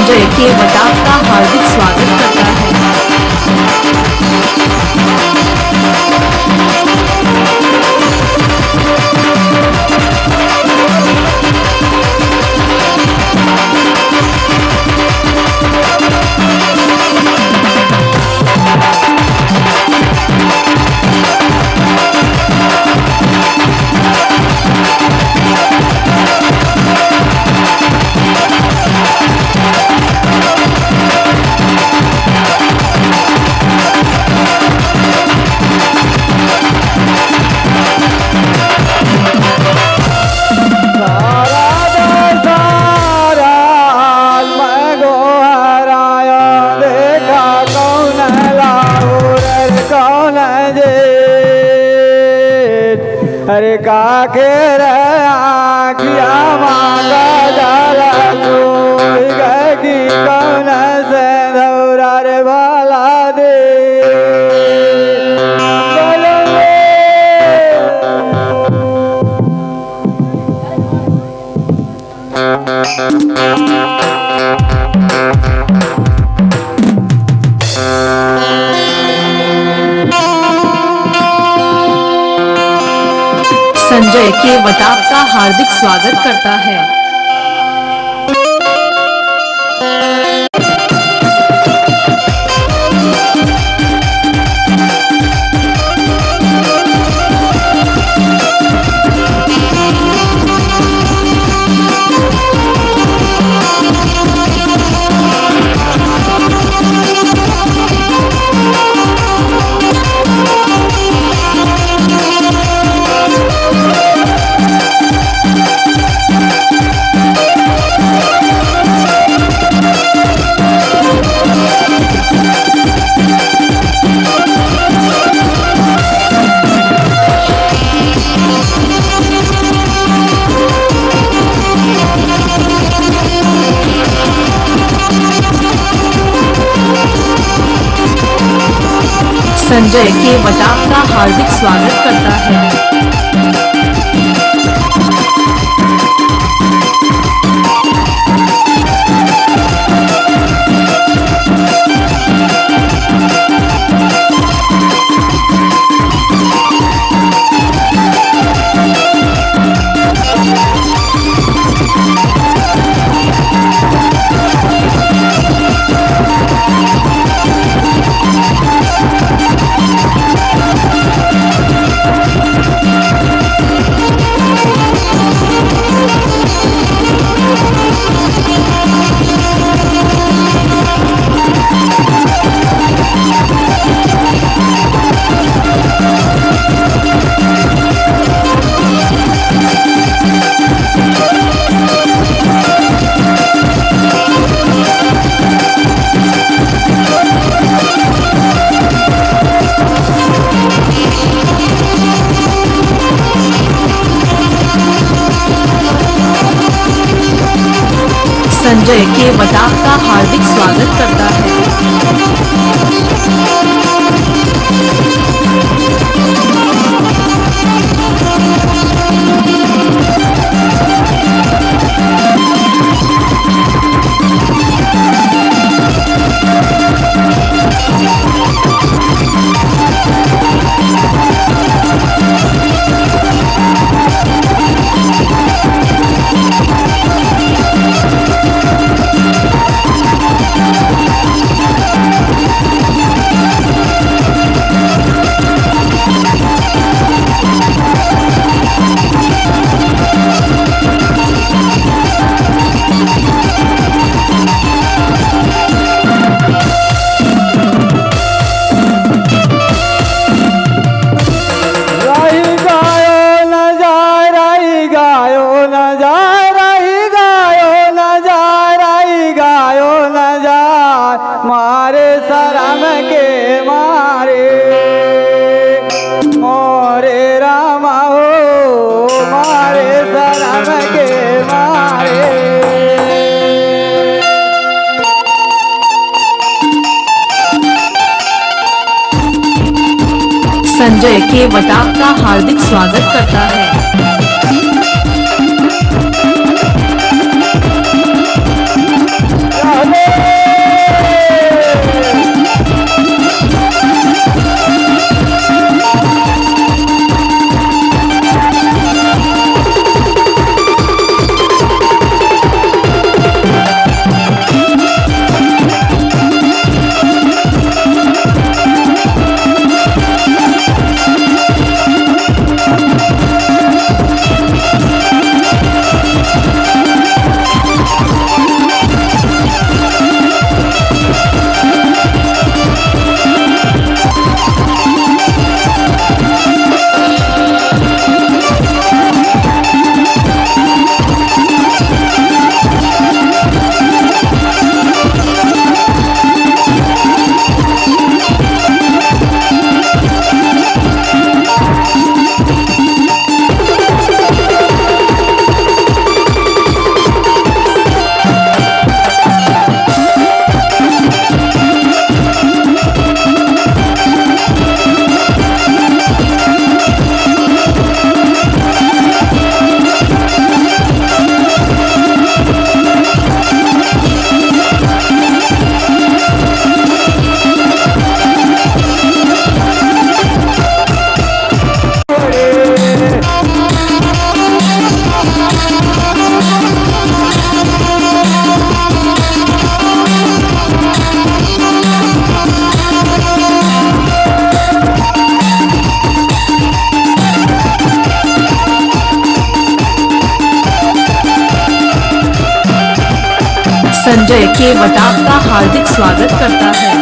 संजय केवट आपका हार्दिक स्वागत करता है। अरे काके आखिया मांगा जाला सोई गई कि कौन से दौरा रे भाला दे संजय केवट आपका हार्दिक स्वागत करता है। संजय केवट आपका हार्दिक स्वागत करता है। संजय केवट आपका हार्दिक स्वागत करता है। मारे शरम के मारे मोरे रामा हो मारे शरम के मारे। संजय केवट आपका हार्दिक स्वागत करता है। राधे संजय केवट आपका हार्दिक स्वागत करता है।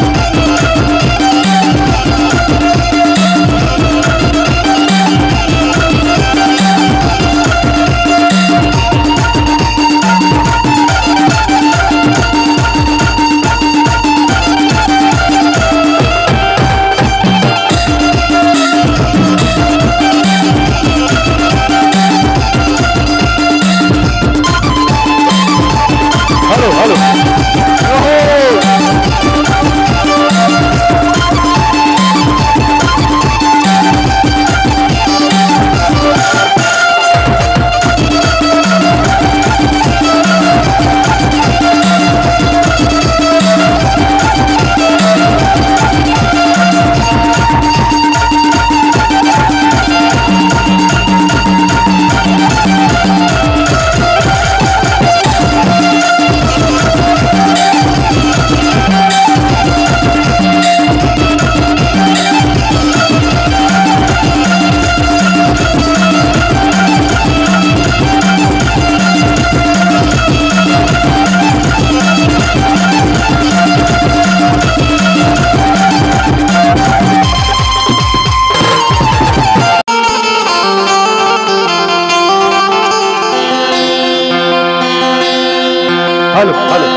Hello hello hello hello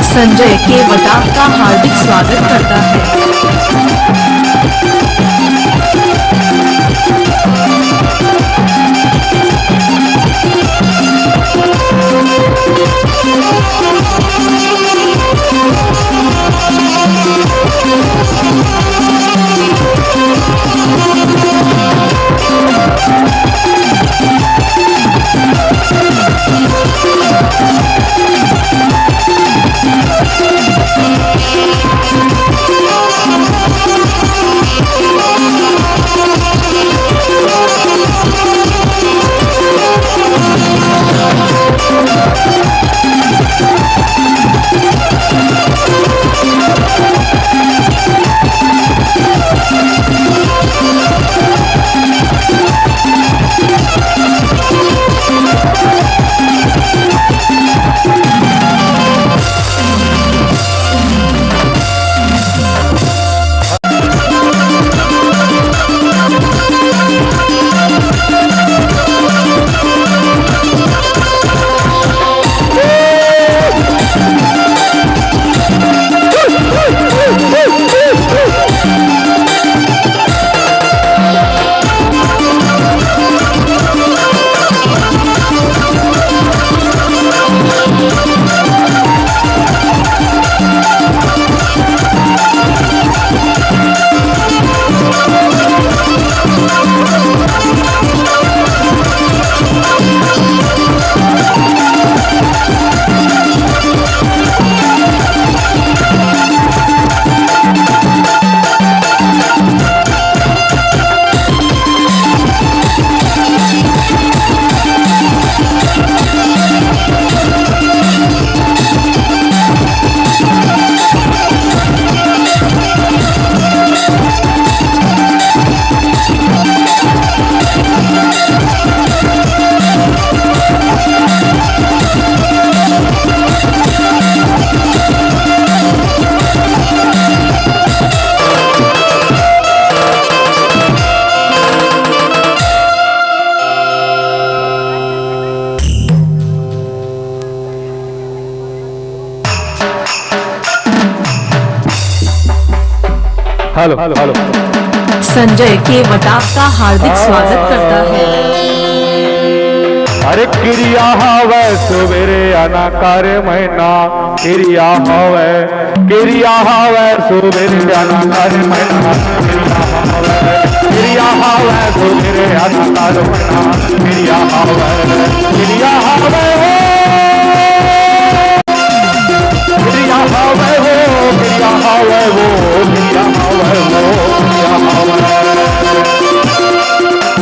Sanjay Kevat आपका हार्दिक स्वागत करता है। हेलो हेलो संजय केवट आपका हार्दिक स्वागत करता है। अरे क्रिया हवे सुबेरे अनाकार महीना क्रिया हवे सुबेरे अनाकार महीना क्रिया हवे सुबेरे अनाकार महीना क्रिया हवे क्रिया हवे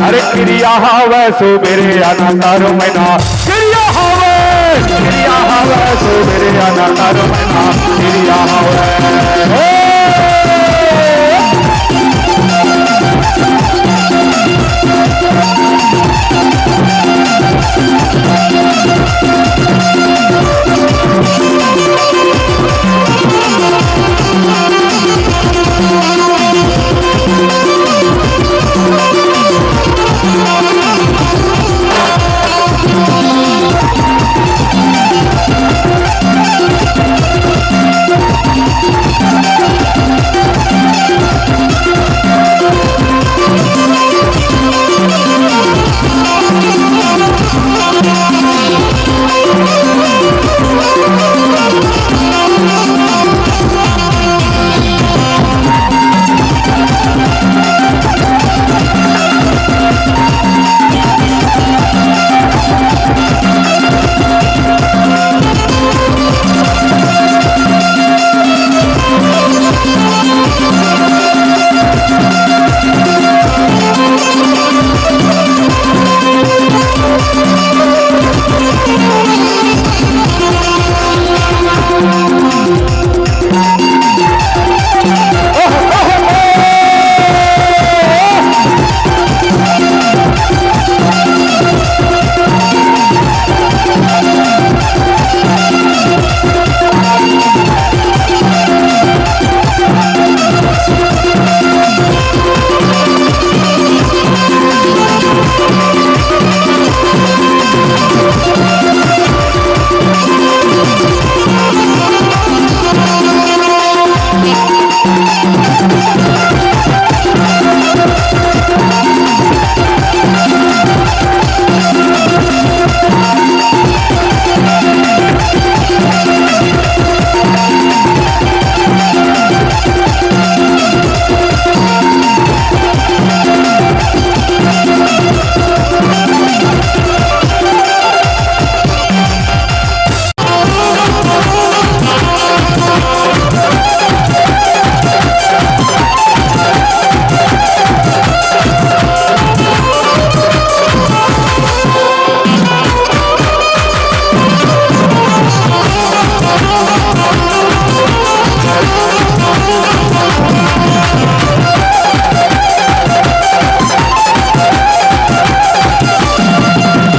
अरे क्रिया हवे सुबेरे अनाकार महीना क्रिया हवे सुबेरे अनाकार महीना क्रिया हवे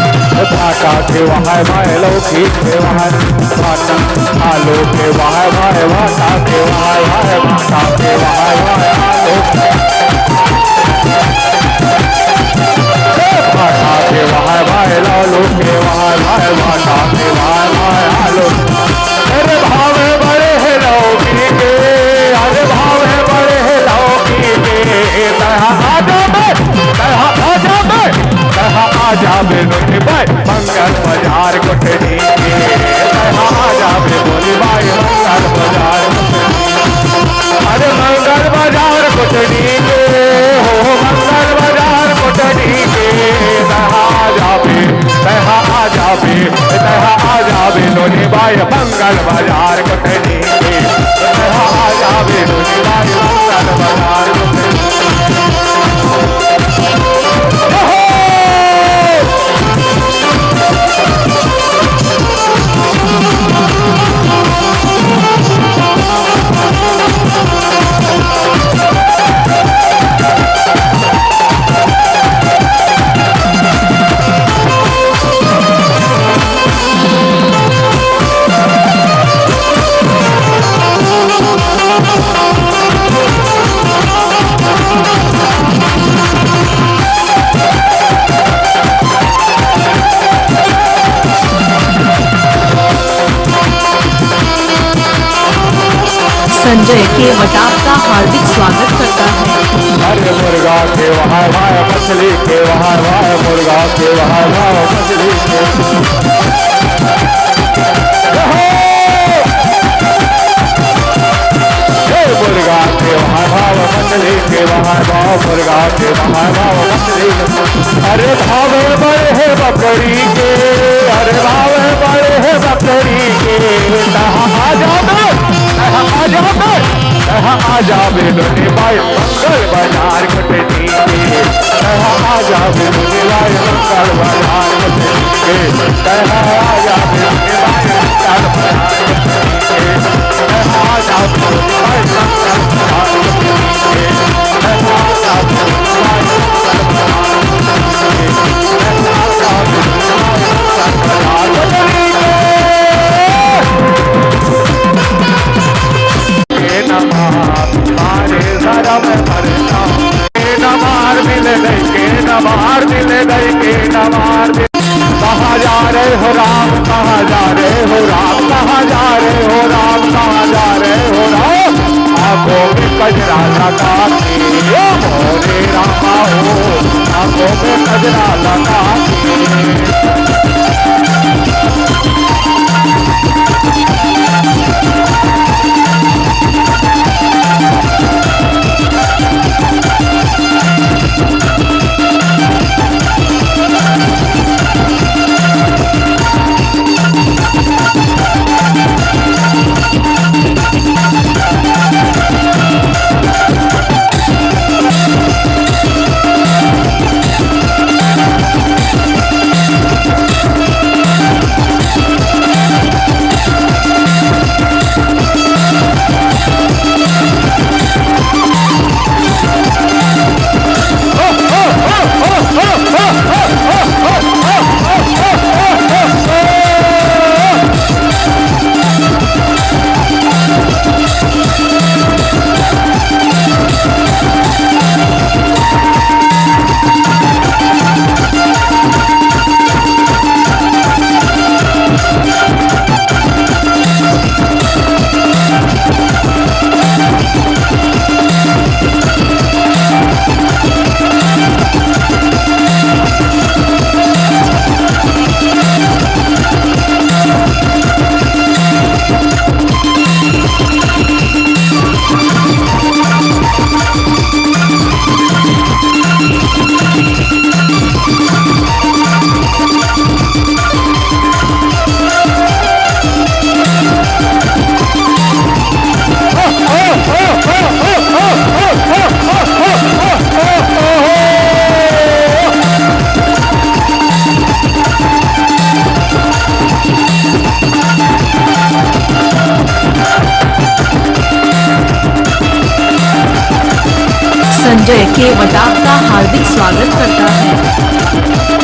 सेवा है भाई लौकिक सेवा है भाटा आलो सेवा है भाई भाटा सेवा है भाई भाटा सेवा है भाई आलो भाटा सेवा है भाई लालो सेवा है भाई भाटा सेवा है भाई आलो अरे भावे बड़े है लौकिक के अरे भावे बड़े है लौकिक के तहा आजा बेनोनी भाई मंगल बाजार कोठरी के आजा बेनोनी भाई मंगल बाजार अरे मंगल बाजार कोठरी के हो मंगल बाजार कोठरी के आजा बेनोनी भाई मंगल बाजार कोठरी के आजा बेनोनी भाई मंगल बाजार कोठरी संजय केवट आपका हार्दिक स्वागत करता है। अरे मुर्गा के वहाँ भाई मछली के वहाँ भाई मुर्गा के वहाँ भाई मछली के मुर्गा के वहाँ भाव मछली के वहाँ भाव मुर्गा के वहाँ भाव मछली अरे भावे बड़े है बकरी के अरे भावे बड़े है बकरी के आ जावे लोने भाई मंगल बाजार कटनी के आ जावे लोने भाई मंगल बाजार कटनी के आ जावे लोने भाई मंगल बाजार कहाँ जा रहे हो राम कहाँ जा रहे हो राम कहाँ जा रहे हो राम कहाँ जा रहे हो राम आंखों में कजरा लगा के मोरे रामा हो आंखों में कजरा लगा के संजय केवट आपका हार्दिक स्वागत करता है।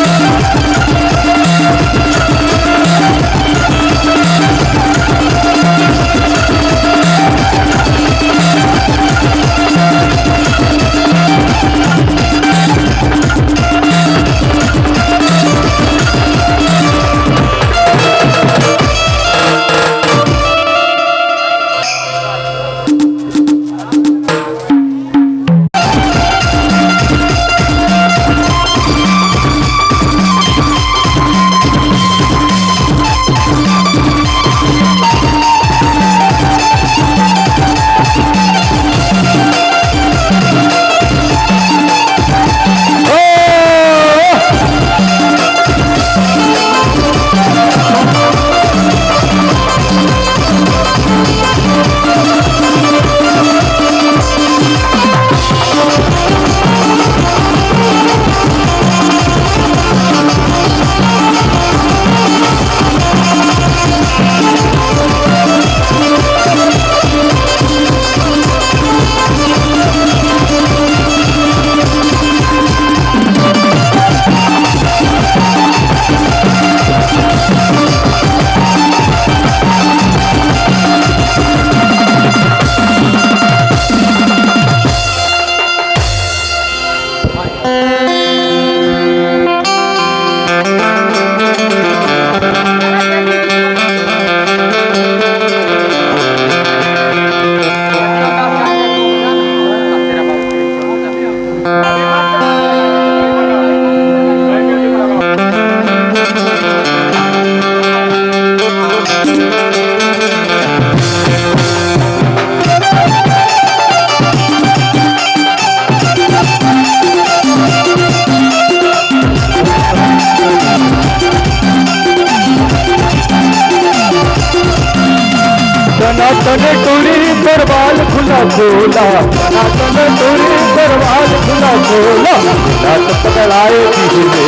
सनातन टूरी दरबार खुला खोला, सनातन टूरी दरबार खुला खोला, बोला तो पकड़ाए धीरे,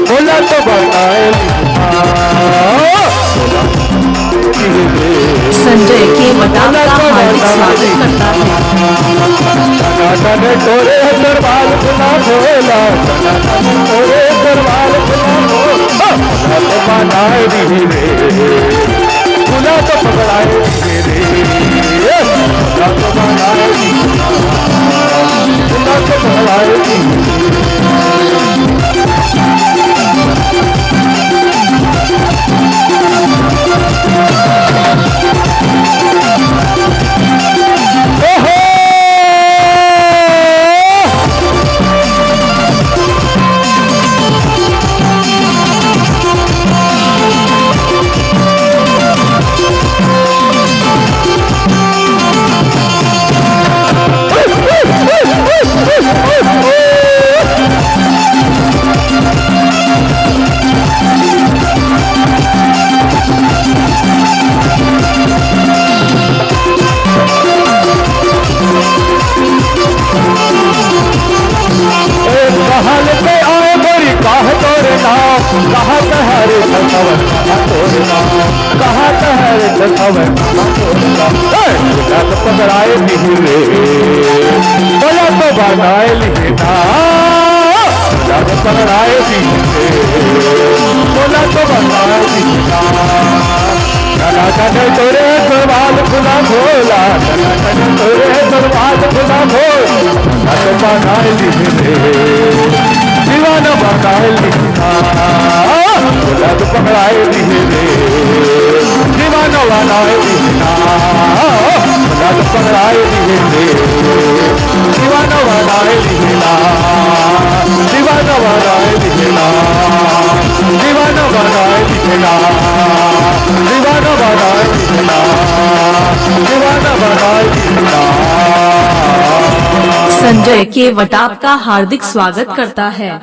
बोला तो बताए संजय केवटा का हार्दिक स्वागत करता है। सनातन टोरे दरबार खुला खोला, सनातन टोरे दरबार खुला खोला, बोला तो बनाए धीरे, खुला तो पकड़ाए धीरे, खुला तो बनाए धीरे, खुला तो पकड़ाए धीरे। कहा तहरे सखवन तोड़ना, कहा तहरे सखवन तोड़ना, बोला तो पकड़ाए धीरे, बोला तो बनाए लिखना, बोला तो पकड़ाए धीरे, बोला तो बनाए लिखना। सनातन तोरे दरबार खुला खोला, सनातन तोरे दरबार खुला खोला, बोला तो बनाए धीरे, दीवाना बनाए लिखना, बोला तो पकड़ाए धीरे, दीवाना बनाए लिखना, बोला तो पकड़ाए धीरे, दीवाना बनाए लिखना, दीवाना बनाए लिखना, दीवाना बनाए लिखना, दीवाना बनाए लिखना, दीवाना बनाए लिखना। संजय केवटा का हार्दिक स्वागत करता है।